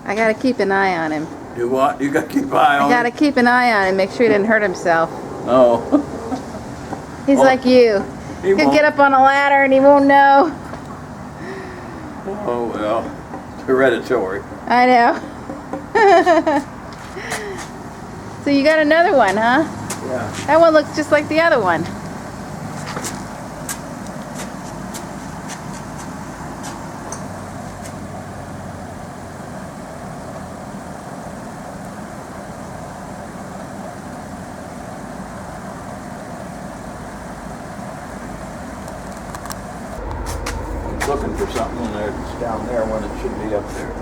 I gotta keep an eye on him. Do what? You gotta keep an eye on him? I gotta keep an eye on him, make sure he didn't hurt himself. Oh. He's like you. He'll get up on a ladder and he won't know. Oh, well. Hereditary. I know. So you got another one, huh? Yeah. That one looks just like the other one. Looking for something in there that's down there when it should be up there.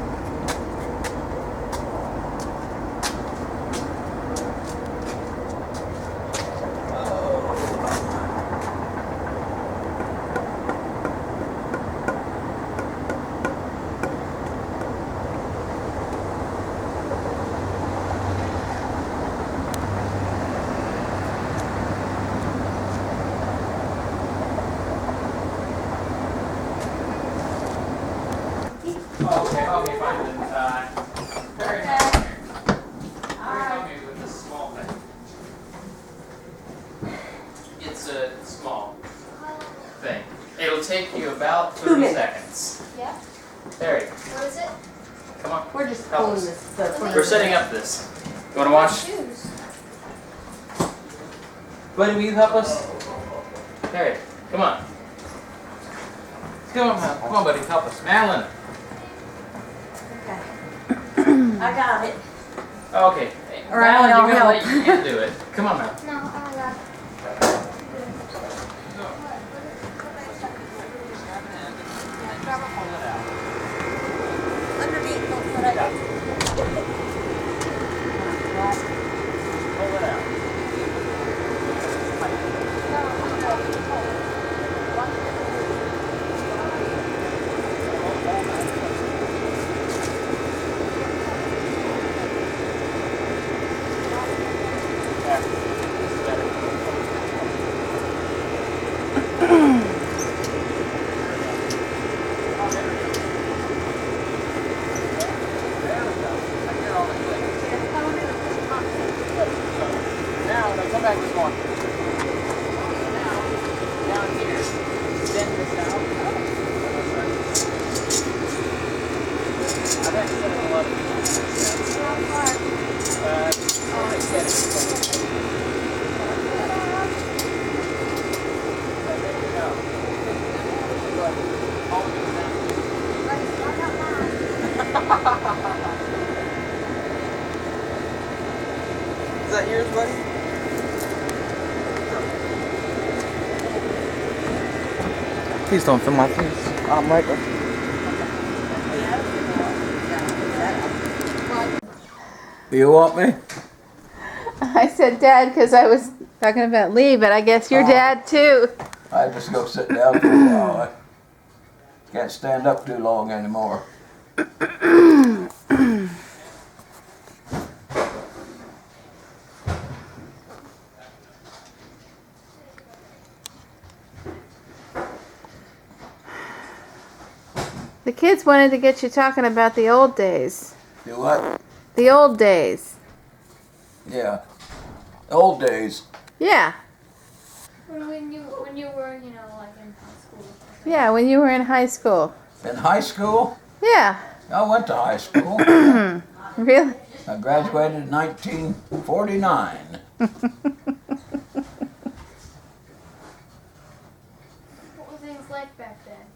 Okay, fine then. Very nice. Help me with this small thing. It's a small thing. It'll take you about 30 seconds. Yeah? There you go. What is it? Come on. We're just Help pulling us. this. We're setting up this. You want to watch? Shoes. Buddy, will you help us? There you go. Come on. Come on, come on, buddy. Help us. Madeline. Okay. I got it. Okay. Or Madeline, I'll you're going to help. let your kid do it. Come on, Madeline. No, I got it. Underneath, don't put it. Pull it out. Now, come back this one. Now, down here, bend this out. I've actually done a lot of these. Is that yours, buddy? Please don't film my face. I'm right there. You want me? I said dad because I was talking about Lee, but I guess you're dad too. I just go sit down for a while. I can't stand up too long anymore. The kids wanted to get you talking about the old days. Do what? The old days. Yeah. Old days. Yeah. When you were, you know, like in high school. Yeah, when you were in high school. In high school? Yeah. I went to high school. Really? I graduated in 1949. What were things like back then?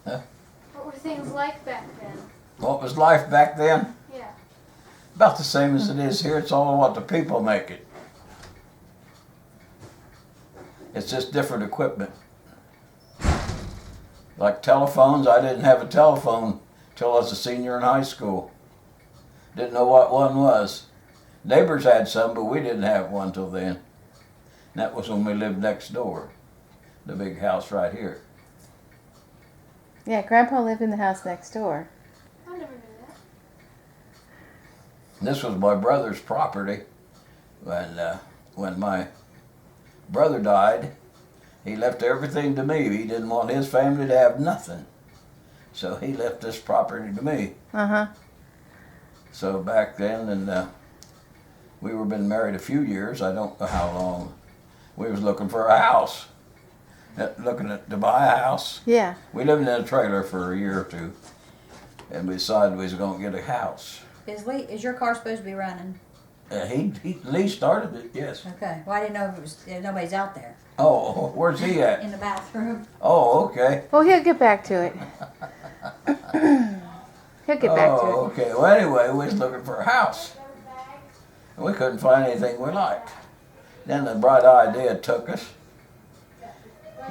Huh? What were things like back then? What was life back then? Yeah. About the same as it is here. It's all what the people make it. It's just different equipment. Like telephones, I didn't have a telephone till I was a senior in high school. Didn't know what one was. Neighbors had some, but we didn't have one till then. And that was when we lived next door. The big house right here. Yeah, Grandpa lived in the house next door. I never knew that. This was my brother's property. When my brother died, he left everything to me. He didn't want his family to have nothing. So he left this property to me. Uh-huh. So back then, and we were been married a few years. I don't know how long. We was looking for a house, to buy a house. Yeah. We lived in a trailer for a year or two, and we decided we was going to get a house. Is your car supposed to be running? Lee started it, yes. Okay. Well, I didn't know if nobody's out there Oh, where's he at? in the bathroom. Oh, okay. Well, he'll get back to it. He'll get back to it. Oh, okay. Well, anyway, we was looking for a house. And we couldn't find anything we liked. Then the bright idea took us.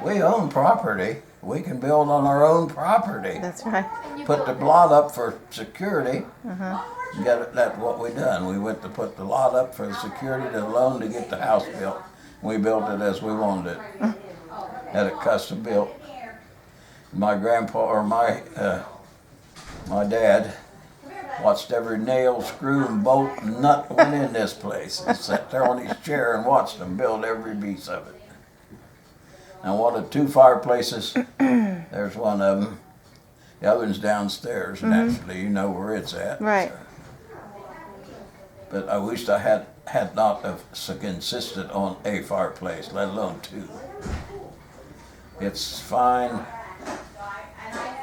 We own property. We can build on our own property. That's right. And you Put the built lot up for security. Uh-huh. That's what we done. We went to put the lot up for the security to the loan to get the house built. We built it as we wanted it. Had it custom built. My grandpa or my dad watched every nail, screw, and bolt and nut went in this place. He sat there on his chair and watched them build every piece of it. I wanted 2 fireplaces. There's one of them. The other one's downstairs. Naturally, you know where it's at. Right. But I wished I had not have insisted on a fireplace, let alone 2. It's fine,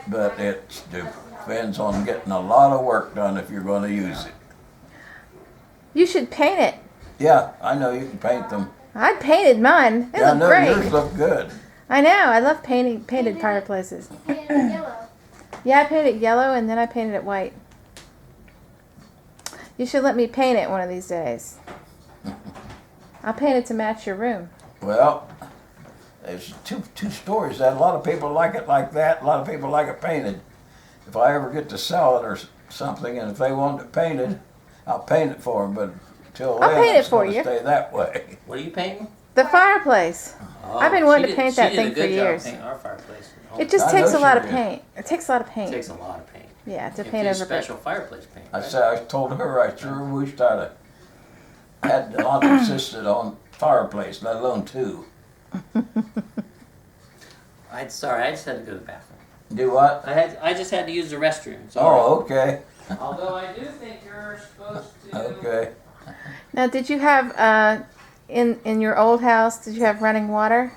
but it depends on getting a lot of work done if you're going to use it. You should paint it. Yeah, I know you can paint them. I painted mine. It Yeah, I looked know great. yours look good. I know. I love painted fireplaces. painted yellow. Yeah, I painted it yellow and then I painted it white. You should let me paint it one of these days. I'll paint it to match your room. Well, there's two stories. That a lot of people like it like that. A lot of people like it painted. If I ever get to sell it or something, and if they want it painted, I'll paint it for them. But till I'll then, paint it it's for gonna you. stay that way. What are you painting? The fireplace. Oh, I've been wanting she to paint did- that she thing did a for good job years. painting our fireplace. It just I takes know a lot she of did. paint. It takes a lot of It paint. takes a lot of paint. Yeah, to You paint do over brick. special fireplace paint. I right? said, I told her I sure wished I'd had not insisted on fireplace, let alone 2. Sorry, I just had to go to the bathroom. Do what? I just had to use the restroom. Sorry. Oh, okay, Although I do think you're supposed to. okay. Now, did you have in your old house? Did you have running water?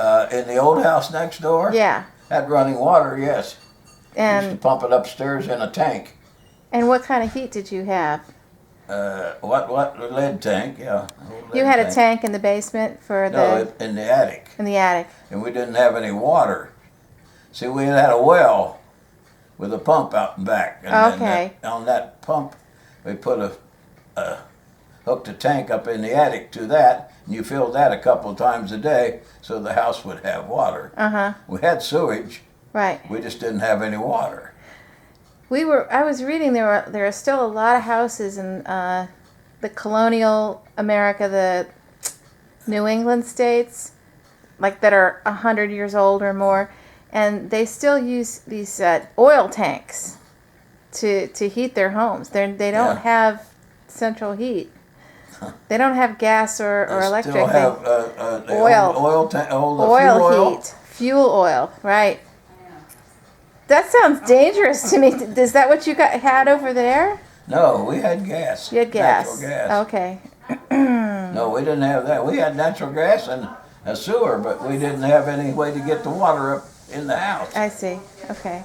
In the old house next door, Yeah. had running water, yes. Used to And pump it upstairs in a tank. what kind of heat did you have? What the lead tank? Yeah. old You lead had a tank in the basement for No, the in the attic, in the attic. and we didn't have any water. See, we had a well with a pump out and back, and then Okay. on that pump, we put hooked a tank up in the attic to that, and you filled that a couple of times a day, so the house would have water. Uh-huh. We had sewage, Right. we just didn't have any water. I was reading there are still a lot of houses in the colonial America, the New England states, like that are 100 years old or more, and they still use these oil tanks to heat their homes. They don't Yeah. have central heat. They don't have gas or They electric. Still They- have the Oil. old fuel oil oil. heat, fuel oil, right? That sounds dangerous to me. Is that what you had over there? No, we had gas. You had gas. Natural gas. Okay. No, we didn't have that. We had natural gas and a sewer, but we didn't have any way to get the water up in the house. I see. Okay.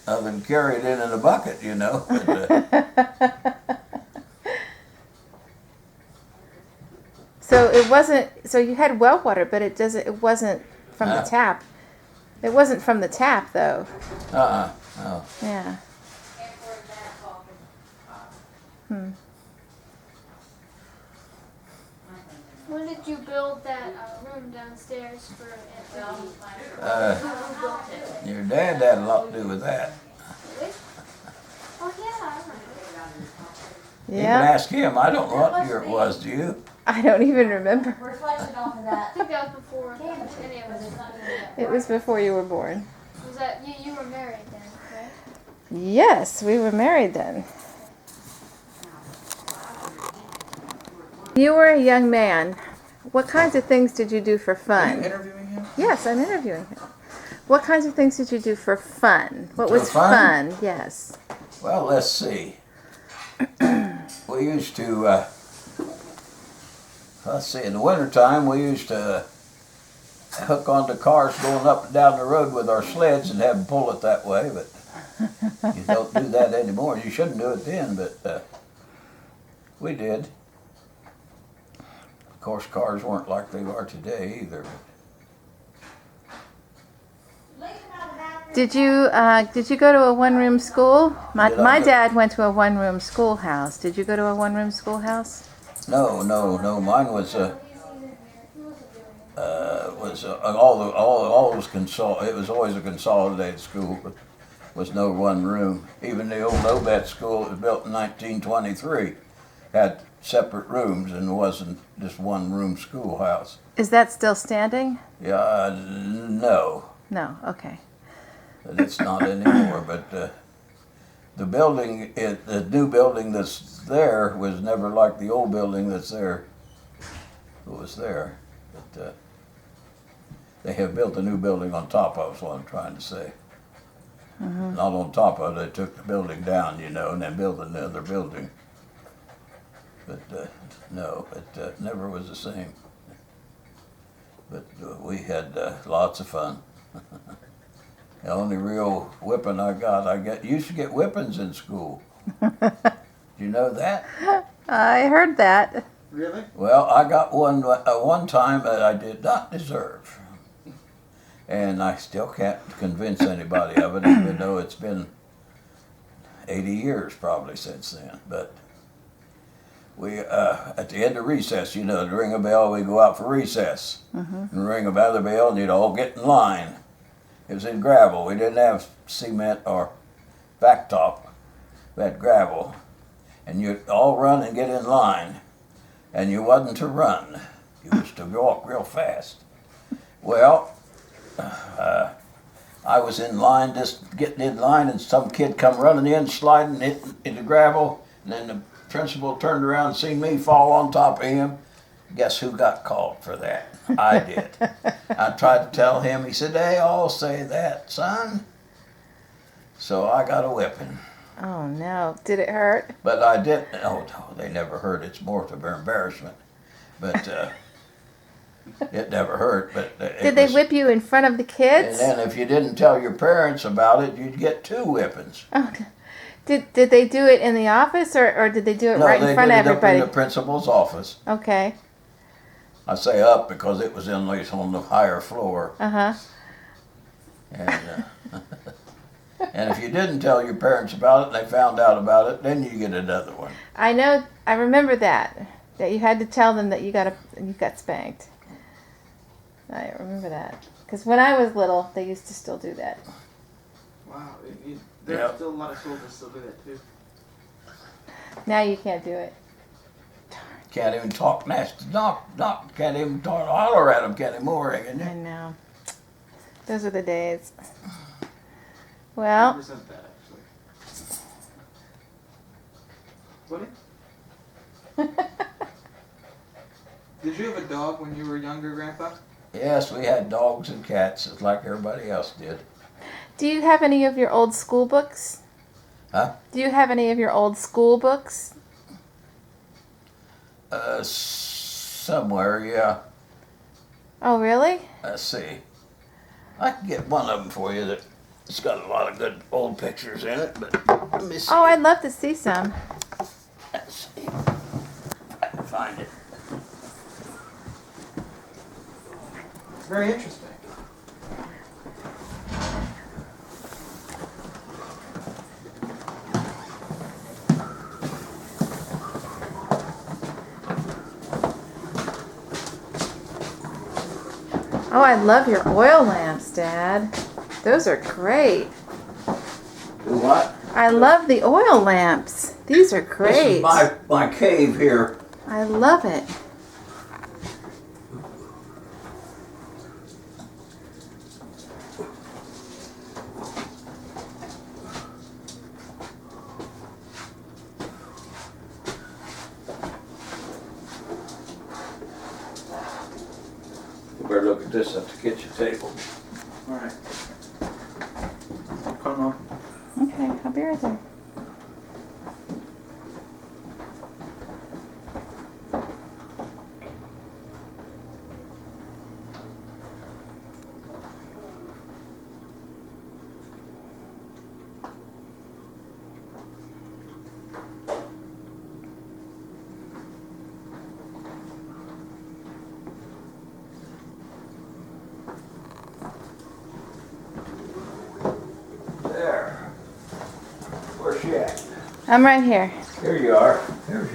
Other than carry it in a bucket, you know. But, So it wasn't. So you had well water, but it doesn't. It wasn't from the Huh? tap. It wasn't from the tap, though. no. Yeah. When did you build that room downstairs for Anthony? Who built it? Your dad had a lot to do with that. Really? Oh yeah, I remember. You can Yeah. ask him. I don't know what year it was, do you? I don't even remember. Reflection off of I that. think that was before any of us. It was before you were born. Was that you were married then, right? Yes, we were married then. You were a young man. What kinds of things did you do for fun? interviewing him? Yes, I'm interviewing him. What kinds of things did you do for fun? What For was fun? fun? Yes. Well, let's see. We used to, let's see, in the wintertime, we used to hook onto cars going up and down the road with our sleds and have them pull it that way, but you don't do that anymore. You shouldn't do it then, but we did. Of course, cars weren't like they are today either. Did you go to a one-room school? Did I My go- dad went to a one-room schoolhouse. Did you go to a one-room schoolhouse? No. Mine was it was always a consolidated school, but was no one room. Even the old Obet school that was built in 1923 had separate rooms and wasn't just one room schoolhouse. Is that still standing? Yeah, no, No. Okay. it's not anymore. But the building, the new building that's there was never like the old building that's there. It was there, but they have built a new building on top of. Is what I'm trying to say. Not on top of it. They took the building down, and then built another building. But no, it never was the same. But we had lots of fun. The only real whipping I used to get whippings in school. Do you know that? I heard that. Really? Well, I got one time that I did not deserve. And I still can't convince anybody of it, even though it's been 80 years probably since then. But we, at the end of recess, to ring a bell, we go out for recess. And ring another bell, and you'd all get in line. It was in gravel. We didn't have cement or blacktop. We had gravel. And you'd all run and get in line. And you wasn't to run. You was to walk real fast. Well, I was in line, just getting in line, and some kid come running in, sliding into gravel, and then the principal turned around and seen me fall on top of him. Guess who got called for that? I did. I tried to tell him. He said, "They all say that, son." So I got a whipping. Oh no! Did it hurt? But I didn't. Oh no, they never hurt. It's more to their embarrassment. But it never hurt. But Did they whip you in front of the And kids? then if you didn't tell your parents about it, you'd get 2 whippings. Oh, did they do it in the office or did they do it No, right they in front did of it up in everybody? the principal's office. Okay. I say up because it was on the higher floor. Uh-huh. And and if you didn't tell your parents about it and they found out about it, then you get another one. I remember that you had to tell them that you got spanked. I remember that. Because when I was little, they used to still do that. Wow. There Yeah. are still a lot of schools that still do that too. Now you can't do it. Can't even talk nasty. Can't even talk, holler at them anymore, can I you? know. Those are the days. I Well, resent that actually. What? Did you have a dog when you were younger, Grandpa? Yes, we had dogs and cats, just like everybody else did. do you have any of your old school books? Huh? Do you have any of your old school books? Somewhere, yeah. Oh, really? Let's see. I can get one of them for you it's got a lot of good old pictures in it, but let me see. Oh, I'd love to see some. Let's see. I can find it. Very interesting. Oh, I love your oil lamps, Dad. Those are great. Do what? I love the oil lamps. These are This great. is my cave here. I love it. You better look at this at the kitchen table. All right. I'll be right there. There. Where's she at? I'm right here. Here you are. There's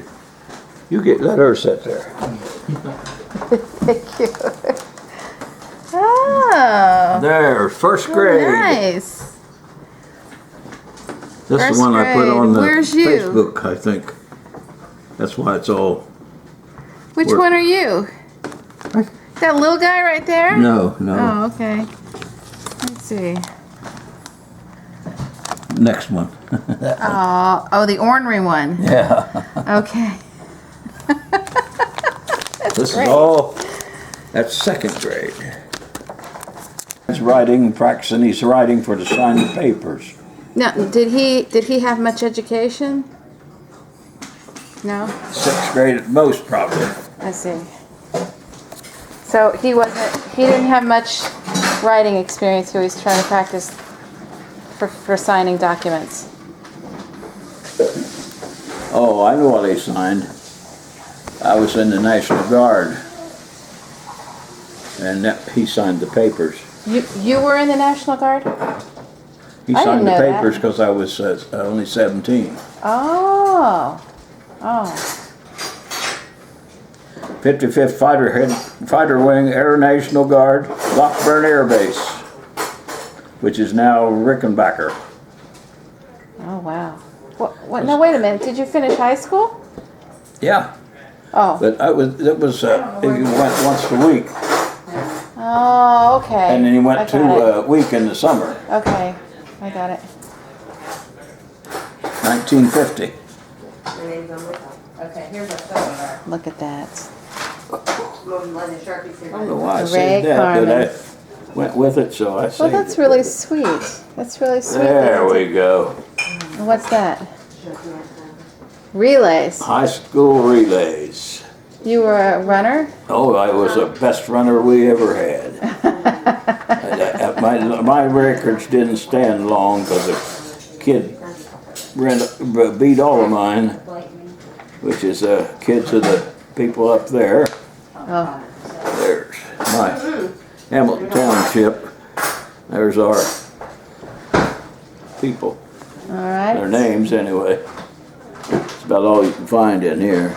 you. Let her sit there. Thank you. Oh. There, first Oh, grade. nice. This is First the one I put grade. on the Where's you? Facebook, I think. That's why it's all. Which Where- one are you? That little guy right there? No. Oh, okay. Let's see. Next one. Oh, the ornery one. Yeah. Okay. This great. is all. That's second grade. He's writing, practicing. He's writing for the signed papers. Now, did he have much education? No? Sixth grade at most, probably. I see. So he didn't have much writing experience, so he's trying to practice for signing documents. Oh, I know what he signed. I was in the National Guard, and he signed the papers. You were in the National Guard? He I didn't signed the know that. papers because I was only 17. Oh. Oh. 55th Fighter Wing Air National Guard, Lockburn Air Base, which is now Rickenbacker. Oh, wow. What? No, wait a minute. Did you finish high school? Yeah, Oh. but it was you went once a week, Oh, okay. and then you went I got a week in the summer. Okay. I got it. 1950. Okay, here's a photo. Look at that. I don't know why I Ray saved that, Carman. but I went with it, so I saved Well, that's it. really sweet. That's really sweet. There we go. What's that? Relays. High school relays. You were a runner? Oh, I was the best runner we ever had. My records didn't stand long because a kid beat all of mine, which is kids of the people up there. Oh. There's my Hamilton Township. There's our people. All right. Their names, anyway. It's about all you can find in here.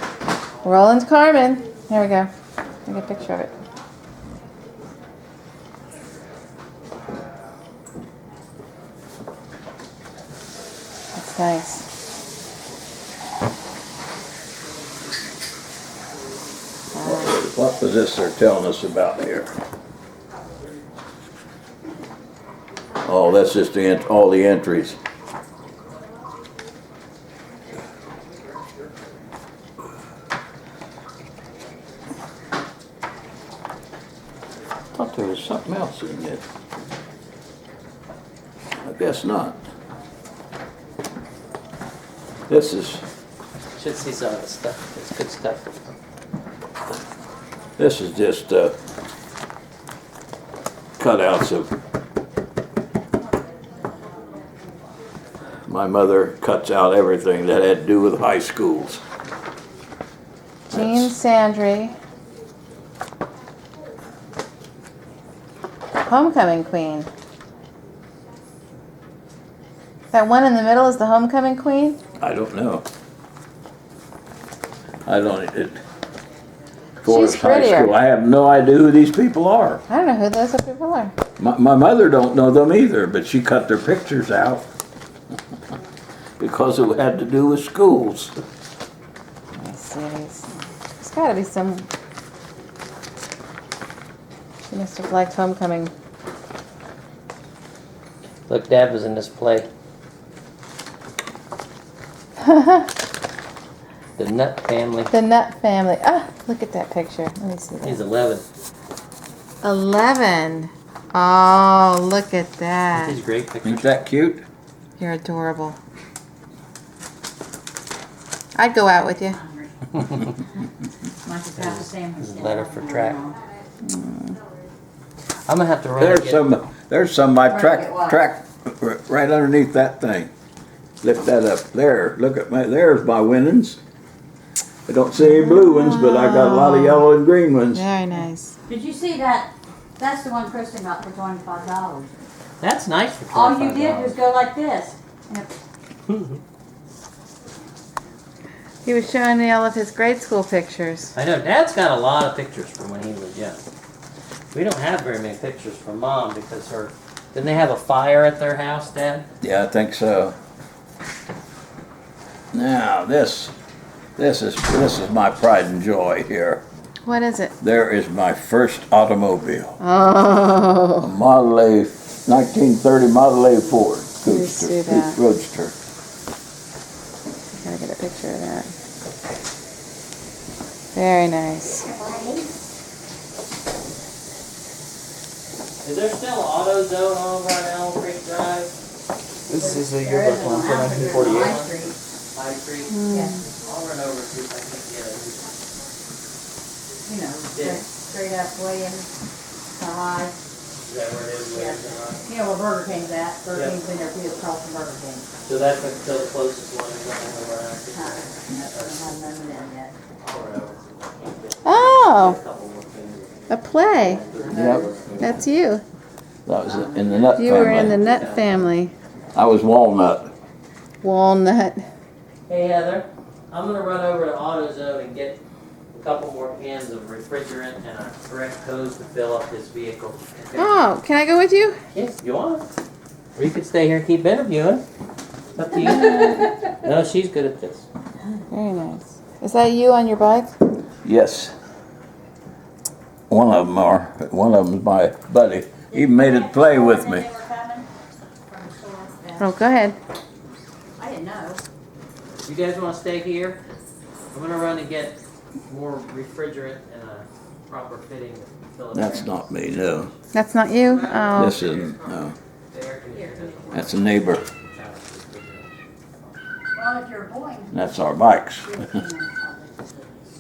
Roland Carman. There we go. Take a picture of it. That's nice. What was this they're telling us about here? Oh, that's just all the entries. I thought there was something else in it. I guess not. This is Should see some of the stuff. It's good stuff. just cutouts of my mother cuts out everything that had to do with high schools. Jean Sandry. Homecoming Queen. That one in the middle is the Homecoming Queen? I don't know. I don't. She's high prettier. school. I have no idea who these people are. I don't know who those people are. My mother don't know them either, but she cut their pictures out because it had to do with schools. Let me see. There's got to be some. She must have liked Homecoming. Look, Dad was in this play. The Nut Family. The Nut Family. Ah, look at that picture. Let me see that. He's 11. 11. Oh, look at that. These great Ain't pictures. that cute? You're adorable. I'd go out with you. Hungry. Might just have a sandwich. then. Letter for track. I'm gonna have to run. and There's get- some of my Where'd you track get what? right underneath that thing. Lift that up there. Look at there's my winnings. I don't see any blue ones, but I got a lot of yellow and green ones. Very nice. Did you see that? That's the one Kristen got for $25. That's nice for All $25. you did was go like this. He was showing me all of his grade school pictures. I know Dad's got a lot of pictures from when he was young. We don't have very many pictures from Mom because didn't they have a fire at their house, Dad? Yeah, I think so. Now this is my pride and joy here. What is it? There is my first automobile. Oh. A Model A, 1930 Model A Ford me see that. Roadster. Gotta get a picture of that. Very nice. Is there still AutoZone over on Elm Creek Drive? This is a There is yearbook one one for out here on 1948. High Street. High Creek? Yeah. I'll run over and see if I can get it. You know, Yeah. straight up way in the high. Is that where it is? Where is it? You know where Burger King's at? Burger Yeah. King's in there too, across from Burger King. So that's still the closest one is over on I haven't done them yet. I'll run over and see if I can get a Oh, couple more things. a play. Yep, That's you. that was in the nut You family. were in the nut family. I was Walnut. Walnut. Hey Heather, I'm gonna run over to AutoZone and get a couple more cans of refrigerant and a correct hose to fill up this vehicle. Okay? Oh, can I go with you? Yes, you want? Or you could stay here and keep interviewing. It's up to you. No, she's good at this. Very nice. Is that you on your bike? Yes. One of them are. One of them's my buddy. He made it play with me. They were coming from the store. Yeah. Oh, go ahead. I didn't know. You guys wanna stay here? I'm gonna run and get more refrigerant and a proper fitting to fill it. That's not me, no. That's not you? Oh. This isn't, no. The air conditioner doesn't work. That's a neighbor. Well, if you're going. That's our bikes.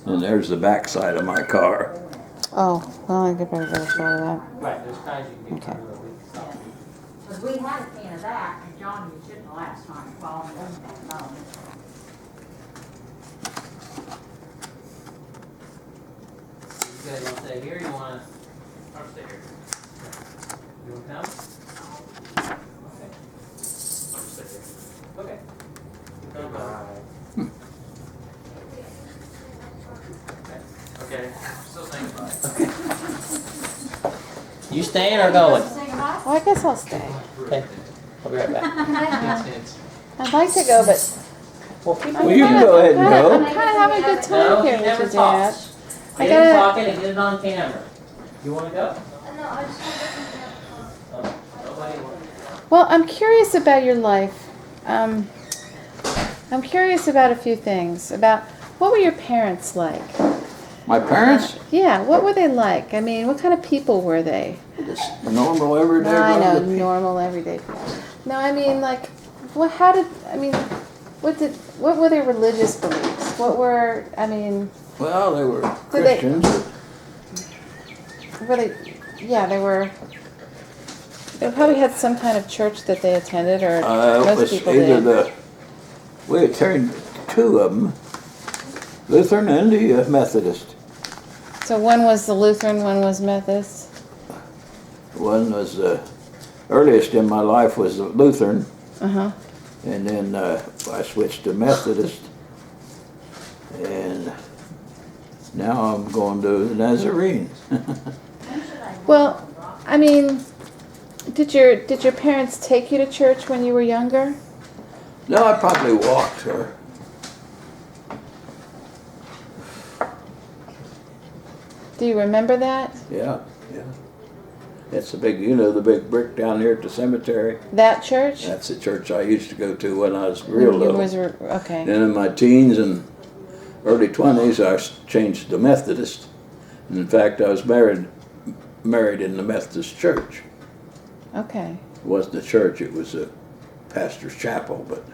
And there's the backside of my car. Oh, well, I could better go show that. Right, there's kinds you can get Okay. through a week. Because we had a can of that, and John used it the last time, while on the phone. You guys wanna stay here, or you wanna? I'll stay here. You wanna come? Okay. I'll just stay here. Okay. Bye. Okay. Still saying bye. You staying or going? Say goodbye? Well, I guess I'll stay. Okay. I'll be right back. I'd like to go, but Well, you can go ahead and I'm go. kind of having a good time No, here he with never your dad. talks. I Get him gotta- talking and get it on camera. You wanna go? No, I just want to Oh, nobody wants. Well, I'm curious about your life. I'm curious about a few things. About what were your parents like? My parents? Yeah, what were they like? I mean, what kind of people were they? Just normal, everyday. No, I know, regular people. normal, everyday people. No, I mean, like, what were their religious beliefs? What were, I mean, Well, they were Did they- Christians. were they, yeah, they probably had some kind of church that they attended, or It most was people either did. we attended two of them, Lutheran and the Methodist. So one was the Lutheran, one was Methodist. One was earliest in my life was the Lutheran, Uh-huh. and then I switched to Methodist, and now I'm going to the Nazarene. Well, I mean, did your parents take you to church when you were younger? No, I probably walked her. Do you remember that? Yeah, yeah. It's the big, the big brick down here at the cemetery. That church? That's the church I used to go to when I was real You little. was okay. Then in my teens and early 20s, I changed to Methodist. And in fact, I was married in the Methodist church. Okay. It wasn't a church, it was a pastor's chapel, but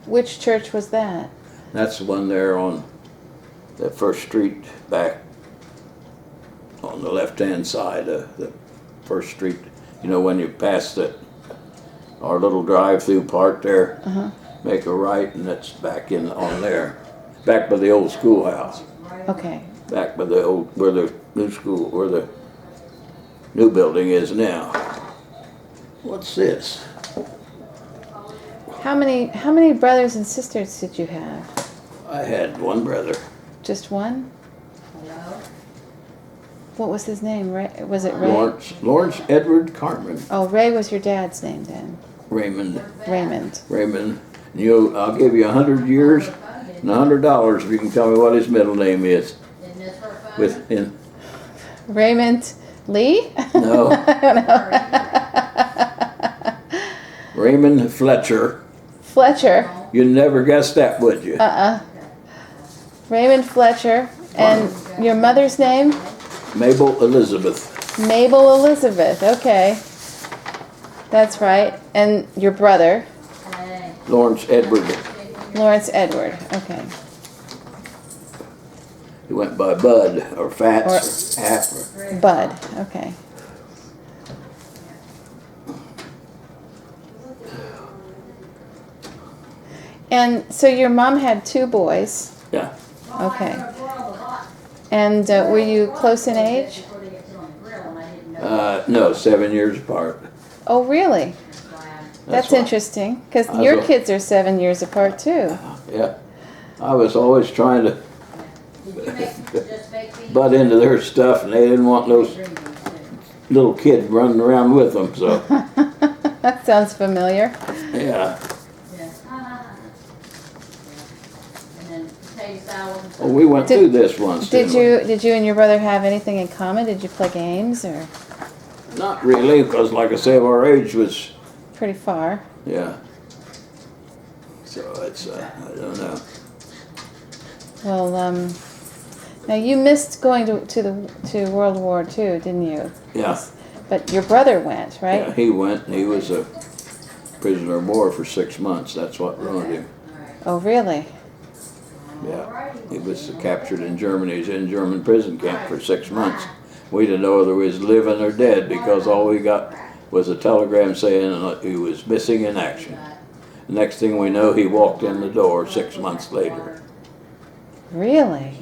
Which church was that? That's the one there on that first street back on the left-hand side of the first street. You know, when you pass our little drive-through part there, make a right, and it's back in on there, back by the old schoolhouse, Okay. back by the old where the new building is now. What's this? How many brothers and sisters did you have? I had one brother. Just one? Hello? What was his name? Ray? Was it Ray? Lawrence Edward Carman. Oh, Ray was your dad's name then. Raymond. Raymond. I'll give you 100 years and $100 if you can tell me what his middle name is. Isn't this for fun? Within Raymond Lee? no, I don't know. Raymond Fletcher. Fletcher. You'd never guess that, would you? Raymond Fletcher. And your mother's name? Mabel Elizabeth. Mabel Elizabeth. Okay. That's right. And your brother? Hey. Lawrence Edward. Lawrence Edward. Okay. He went by Bud or Fats or Hap. Bud. Okay. And so your mom had two boys. Yeah. Okay. And were you close in age? No, 7 years apart. Oh, really? That's why. interesting, because I your was- kids are 7 years apart too. Yeah. I was always trying to Just make me. butt into their stuff, and they didn't want those little kids running around with them. So, That sounds familiar. yeah. And then potato salad and stuff. Well, we went through this once. Did didn't we? you and your brother have anything in common? Did you play games or Not really, because like I say, our age was, pretty far? yeah. So it's, I don't know. Well, now you missed going to World War II, didn't you? Yeah. But your brother went, right? Yeah, he went, and he was a prisoner of war for 6 months. That's what ruined him. Oh, really? Yeah. He was captured in Germany. He was in German prison camp for 6 months. We didn't know whether he was living or dead because all we got was a telegram saying he was missing in action. The next thing we know, he walked in the door 6 months later. Really?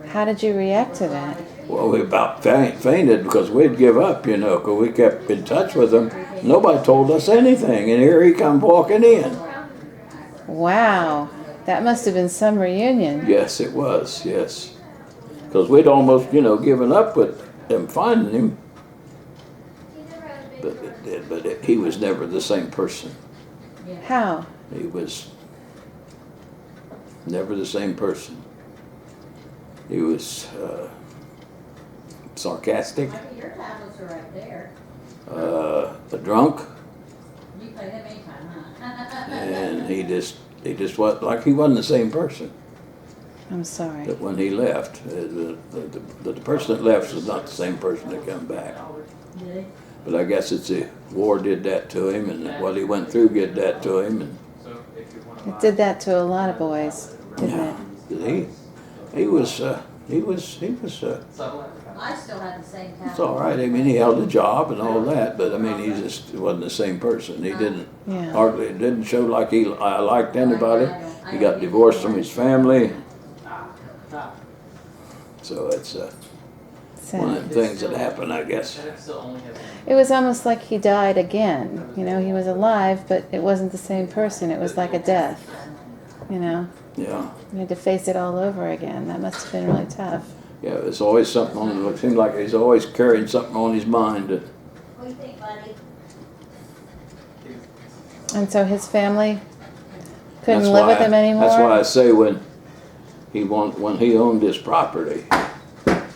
How did you react to that? Well, we about fainted because we'd give up, you know, because we kept in touch with him. Nobody told us anything, and here he comes walking in. Wow, that must have been some reunion. Yes, it was, yes. Because we'd almost, you know, given up with them finding him. But he was never the same person. How? He was never the same person. He was sarcastic, Your tablets are right there. a drunk, You play them anytime, huh? and he just was like he wasn't the same person. I'm sorry. That when he left, the person that left was not the same person that come back. Did But I guess it's the war did that to him, and what he went through did that to him, and It did that to a lot of boys, didn't it? he was I still have the same tablet. it's all right. I mean, he held a job and all that, but I mean, he just wasn't the same person. He didn't Yeah. hardly it didn't show like he liked anybody. He got divorced from his family, so it's one of Sad. them things that happen, I guess. It was almost like he died again. You know, he was alive, but it wasn't the same person. It was like a death. You know, Yeah, you had to face it all over again. That must have been really tough. yeah. There's always something on. It seemed like he's always carrying something on his mind. What do you think, buddy? And so his family couldn't That's live why with him anymore? That's why I say when he owned this property,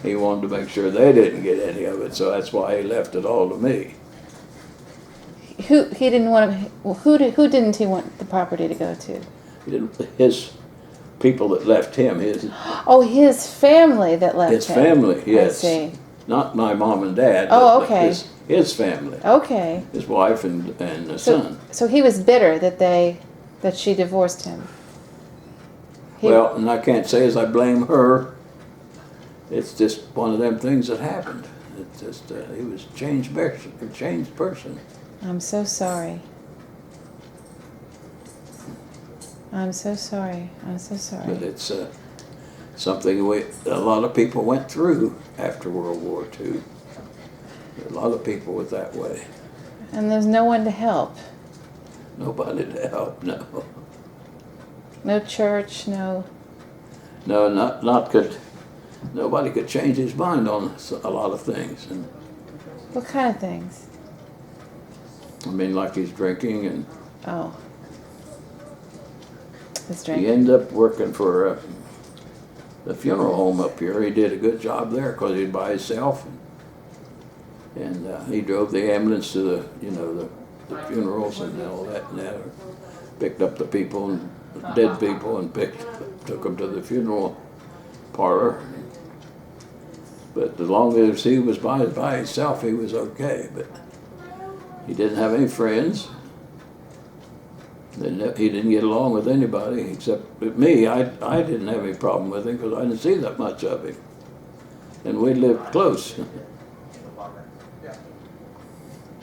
he wanted to make sure they didn't get any of it. So that's why he left it all to me. He didn't want to, well, who didn't he want the property to go to? He didn't, his people that left him, his His family that left his him. family, yes. I see. Not my mom and dad. Oh, but okay. His family, Okay. his wife and the So, son. so he was bitter that she divorced him. Well, and I can't say as I blame her. It's just one of them things that happened. It's just he was a changed person. I'm so sorry. I'm so sorry. I'm so But sorry. it's something a lot of people went through after World War II. A lot of people was that way. And there's no one to help. Nobody to help. No. No church, no. No, not could. Nobody could change his mind on a lot of things. And What kind of things? I mean, like he's drinking, and Oh. His he drink. ended up working for the funeral home up here. He did a good job there because he'd by himself, and he drove the ambulance to the funerals and all that, and that, picked up the people and dead people and took them to the funeral parlor. But as long as he was by himself, he was okay. But he didn't have any friends. He didn't get along with anybody except with me. I didn't have any problem with him because I didn't see that much of him, and we lived close.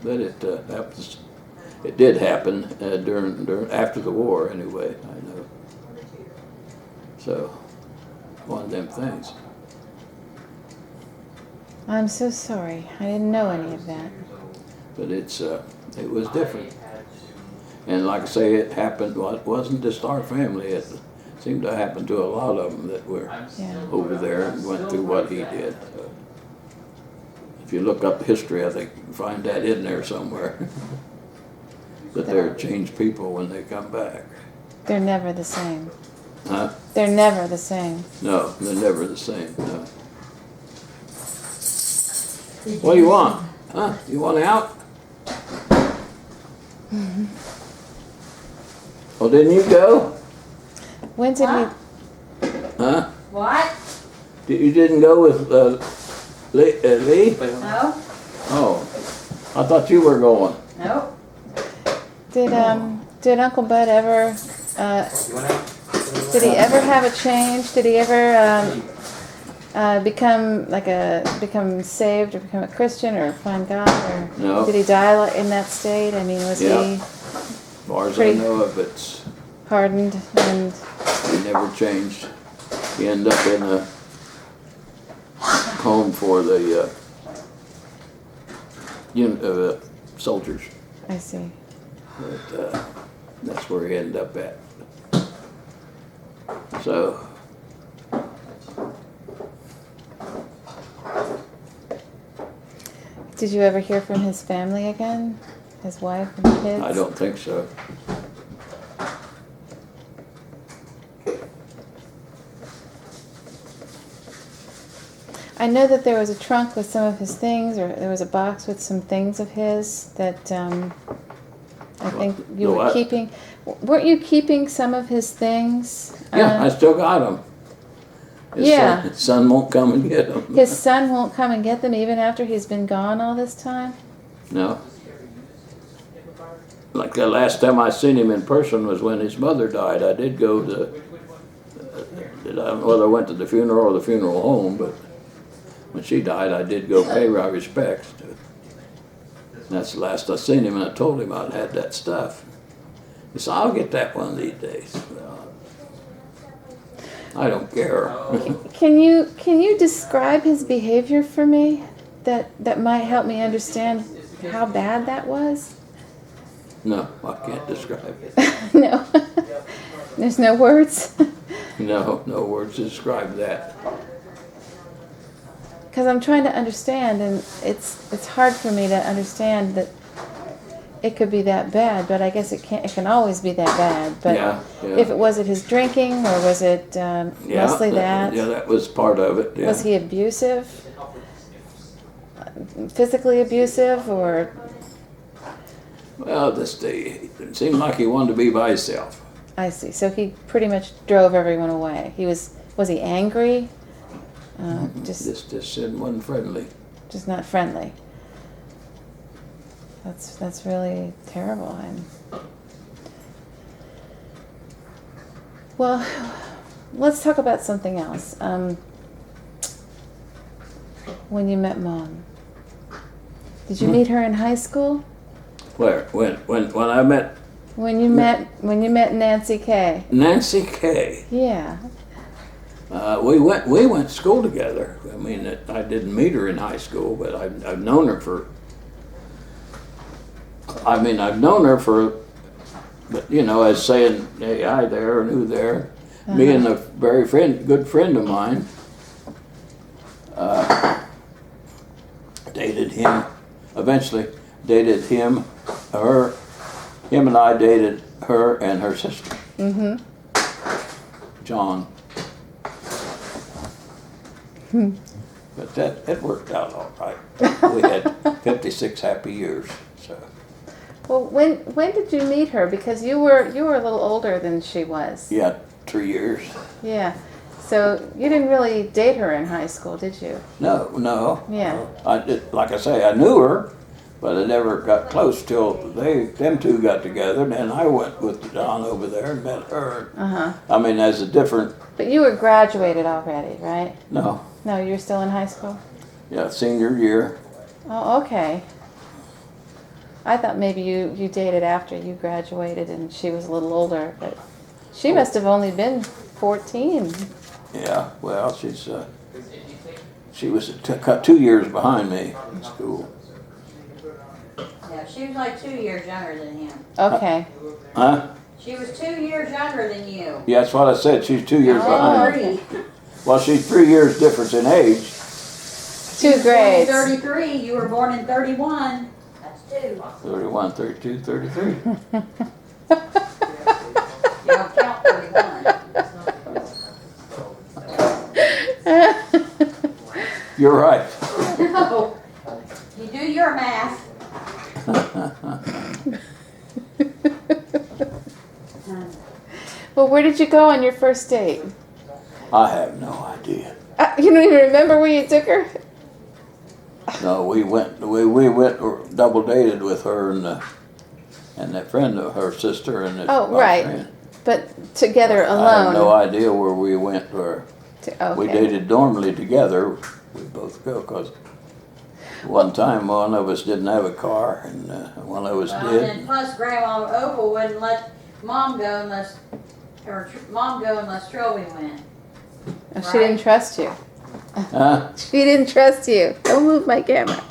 But it did happen during after the war anyway. I know. So one of them things. I'm so sorry. I didn't know any of that. But it was different. And like I say, it happened. Well, it wasn't just our family. It seemed to happen to a lot of them that were over there and went through what he did. If you look up history, I think you can find that in there somewhere. That they're changed people when they come back. They're never the same. Huh? They're never the same. No, they're never the same. No. What do you want? Huh? You want out? Well, didn't you go? When did What? Huh? What? You didn't go with Lee? No? Oh, I thought you were going. Nope. did Uncle Bud ever did he ever have a change? Did he ever become saved or become a Christian or find God, or No. did he die in that state? I mean, was Yeah. he As far as Pretty- I know of, it's hardened and he never changed. He ended up in a home for the soldiers. I see. But that's where he ended up at. So Did you ever hear from his family again? His wife and kids? I don't think so. I know that there was a trunk with some of his things, or there was a box with some things of his that I think you The were what? keeping. Weren't you keeping some of his things? Yeah, I still got them. Yeah. His son won't come and get them. His son won't come and get them even after he's been gone all this time? No. Like the last time I seen him in person was when his mother died. I did go to, I don't know whether I went to the funeral or the funeral home, but when she died, I did go pay my respects to. And that's the last I seen him, and I told him I'd had that stuff. He said, "I'll get that one of these days." Well, I don't care. Can you describe his behavior for me? That might help me understand how bad that was? No, I can't describe it. No. There's no words? No words to describe that. Because I'm trying to understand, and it's hard for me to understand that it could be that bad, but I guess it can always be that bad. But Yeah. if it was it his drinking, or was it mostly that? Yeah, that was part of it. Yeah. Was he abusive? Physically abusive, or Well, it seemed like he wanted to be by himself. I see. So he pretty much drove everyone away. Was he angry? Just Wasn't friendly. just not friendly. That's really terrible. Well, let's talk about something else. When you met Mom, did you meet her in high school? Where? When I met When you met Nancy Kay? Nancy Kay, Yeah. we went to school together. I mean, I didn't meet her in high school, but I've known her for. I mean, I've known her for, but you know, as saying, hey, hi there and who there. Me and a very good friend of mine dated him. Eventually, dated him, her. Him and I dated her and her sister. Mm-hmm. John. But it worked out all right. We had 56 happy years. So. Well, when did you meet her? Because you were a little older than she was. Yeah, 3 years. Yeah. So you didn't really date her in high school, did you? No. Yeah. I did, like I say, I knew her, but I never got close till them two got together. And then I went with John over there and met her. I mean, as a different. But you were graduated already, right? No. No, you're still in high school? Yeah, senior year. Oh, okay. I thought maybe you dated after you graduated and she was a little older, but she must have only been 14. Yeah. Well, she was 2 years behind me in school. Yeah, she was like 2 years younger than him. Okay. Huh? She was 2 years younger than you. Yeah, that's what I said. She's 2 years behind me. 3. Well, she's 3 years difference in age. 2 grades. 33. You were born in 31. That's 2. 31, 32, 33. You don't count 31. You're right. No. You do your math. Well, where did you go on your first date? I have no idea. You don't even remember where you took her? No, we went or double dated with her and that friend of her sister and that Oh, my right. friend. But together I alone. have no idea where we went or Okay. we dated normally together. We both go because one time one of us didn't have a car and one of us Well, did. and plus Grandma Opal wouldn't let Mom go unless Trilby went. Oh, she didn't trust you. Huh? She didn't trust you. Don't move my camera.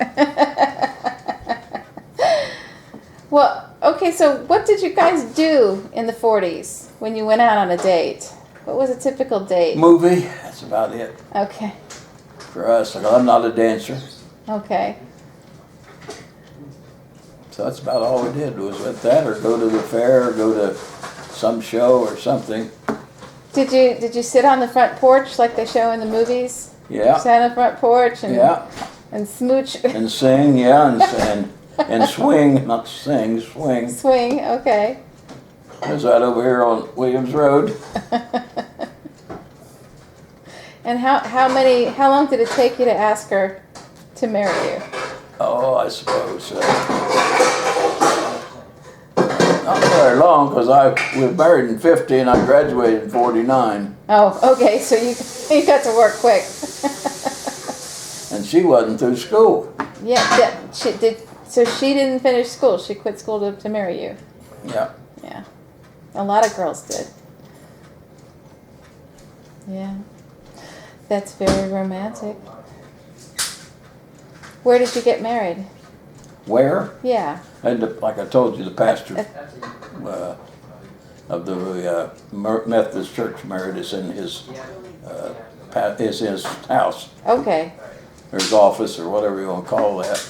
Well, okay, so what did you guys do in the 40s when you went out on a date? What was a typical date? Movie. That's about it Okay. for us. I'm not a dancer, Okay. so that's about all we did was with that, or go to the fair, or go to some show or something. Did you sit on the front porch like they show in the movies? Yeah. Sit on the front porch and Yeah. and smooch. And sing, yeah, and swing, not sing, swing. Swing. Okay. Is that over here on Williams Road? And how long did it take you to ask her to marry you? Oh, I suppose. Not very long, because we were married in 50 and I graduated in 49. Oh, okay. So you got to work quick. And she wasn't through school. Yeah. She did. So she didn't finish school. She quit school to marry you. Yeah. Yeah. A lot of girls did. Yeah. That's very romantic. Where did you get married? Where? Yeah. And like I told you, the pastor of the Methodist Church married us in his house, Okay. or his office, or whatever you want to call that.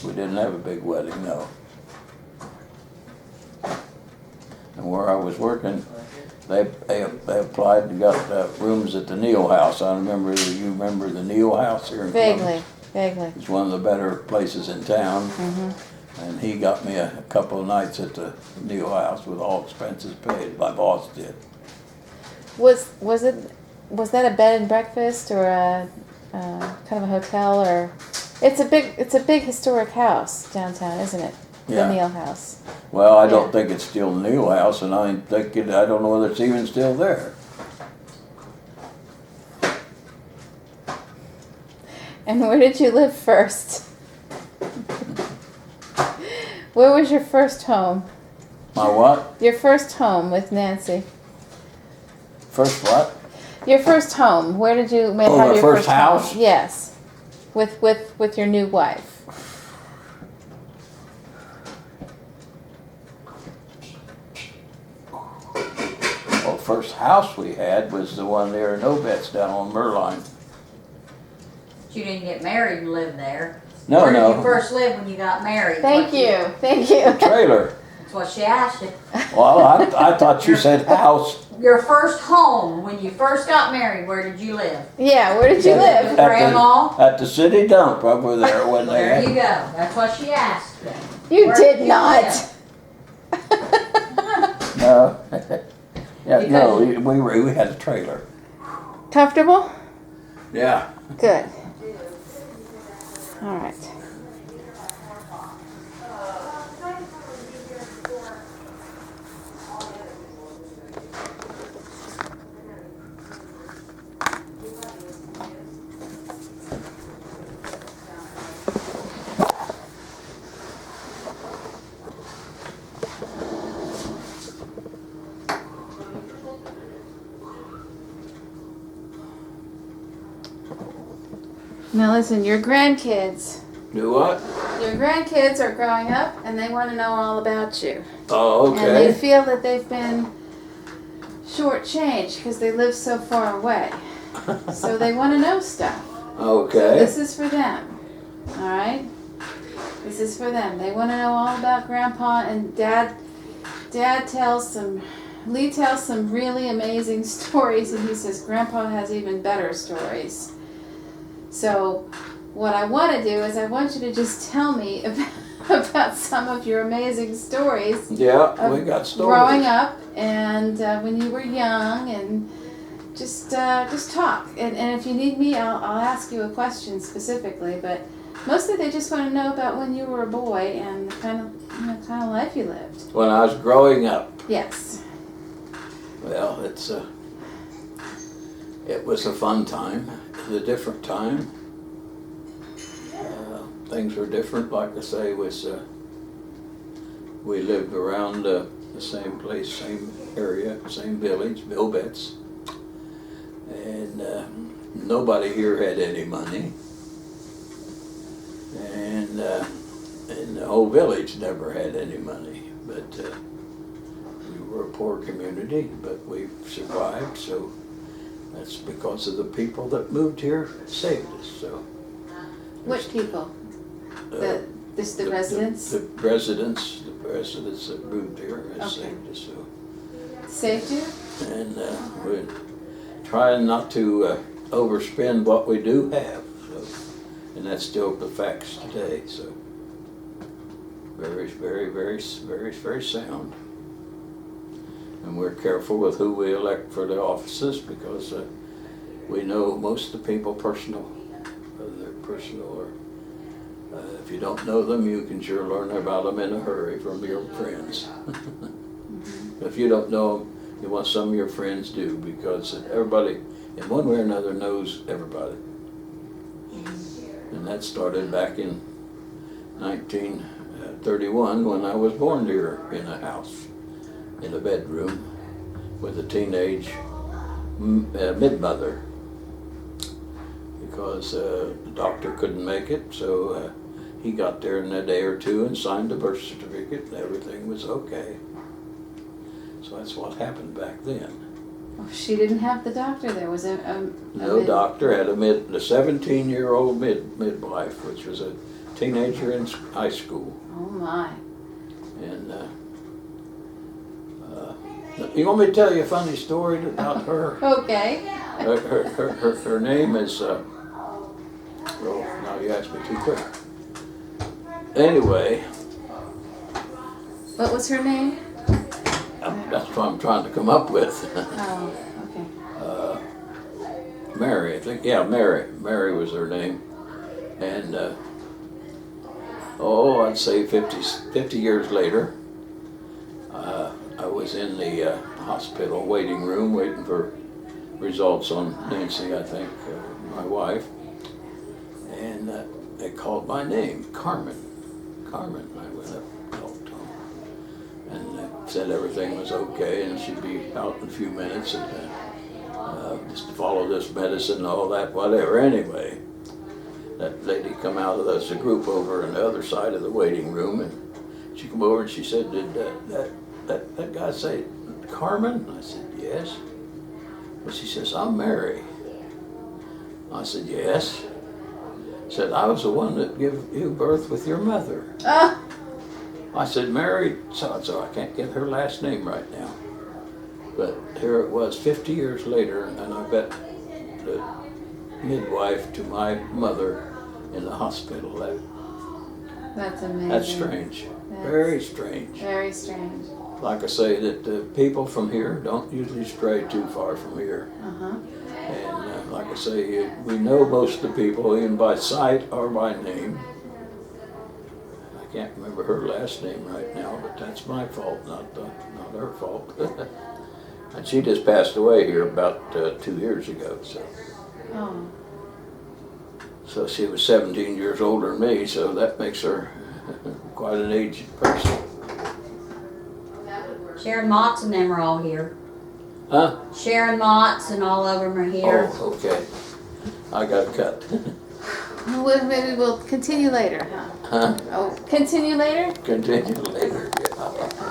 We didn't have a big wedding, no. And where I was working, they applied and got rooms at the Neal House. You remember the Neal House here in Columbus? Vaguely. It's one of the better places in town. Mm-hmm. And he got me a couple of nights at the Neal House with all expenses paid. My boss did. Was that a bed and breakfast or a kind of a hotel or? It's a big historic house downtown, isn't it? the Yeah. Neal house. Well, I Yeah. don't think it's still Neal House, and I don't know whether it's even still there. And where did you live first? Where was your first home? My what? Your first home with Nancy. First what? Your first home. Where did you Oh, have the your first home? house? Yes, with your new wife. Well, the first house we had was the one there in Obetz down on Merline. You didn't get married and live there. No, Where did you no, first live when you got married? Thank you, thank you. trailer. That's what she asked you. Well, I thought you said house. Your first home, when you first got married, where did you live? Yeah, where did you Yeah. live? With Grandma? At the city dump over there when they There you had. go. That's what she asked you. You Where did you not. live? No. Yeah, no, Because- we had a trailer. Comfortable? Yeah. Good. All right. Now listen, your grandkids. Do what? Your grandkids are growing up and they want to know all about you. Oh, And they okay. feel that they've been shortchanged because they live so far away. So they want to know stuff. So Okay. this is for them. All right? This is for them. They want to know all about Grandpa and Dad. Lee tells some really amazing stories, and he says Grandpa has even better stories. So what I want to do is I want you to just tell me about some of your amazing stories. Yeah, we got stories. Growing up and when you were young, and just talk. And if you need me, I'll ask you a question specifically. But mostly they just want to know about when you were a boy and the kind of life you lived. When I was growing up, Yes. well, it was a fun time. It was a different time. Things were different. Like I say, we lived around the same place, same area, same village, Bilbetz. And nobody here had any money. And the whole village never had any money. But we were a poor community, but we survived. So that's because of the people that moved here saved us. So. Which people? The residents? The residents that moved here has Okay. saved us. So. Saved you? And we're trying not to overspend what we do have. So. And that's still the facts today. So very, very, very, very, very sound. And we're careful with who we elect for the offices because we know most of the people personal. They're personal, or if you don't know them, you can sure learn about them in a hurry from your friends. If you don't know them, you want some of your friends do, because everybody, in one way or another, knows everybody. And that started back in 1931 when I was born here in a house, in a bedroom, with a teenage mid-mother. Because the doctor couldn't make it, so he got there in a day or two and signed the birth certificate, and everything was okay. So that's what happened back then. Oh, she didn't have the doctor. There was a No doctor, had a 17-year-old midwife, which was a teenager in high school. Oh my. And you want me to tell you a funny story about her? Okay. Her name is, oh, now you asked me too quick. Anyway, What was her name? that's what I'm trying to come up with. Oh, okay. Mary, I think, yeah, Mary. Mary was her name. And Oh, I'd say 50 years later. I was in the hospital waiting room waiting for results on Nancy, I think, my wife. And they called my name, Carman. Carman. I went up and talked to him. And they said everything was okay and she'd be out in a few minutes and just follow this medicine and all that, whatever. Anyway, that lady come out of us, a group over on the other side of the waiting room, and she come over and she said, did that guy say Carman? I said, yes. Well, she says, I'm Mary. I said, yes. Said, I was the one that gave you birth with your mother. I said, Mary so I can't get her last name right now. But here it was 50 years later, and I bet the midwife to my mother in the hospital. That's amazing. That's strange. Very strange. Very strange. Like I say, that the people from here don't usually stray too far from here. And like I say, we know most of the people, even by sight or by name. I can't remember her last name right now, but that's my fault, not her fault. And she just passed away here about 2 years ago. Oh. So she was 17 years older than me, so that makes her quite an aged person. Sharon Motts and them are all here. Huh? Sharon Motts and all of them are here. Oh, okay. I got cut. Well, maybe we'll continue later, huh? Huh? Oh, continue later? Continue later. Yeah.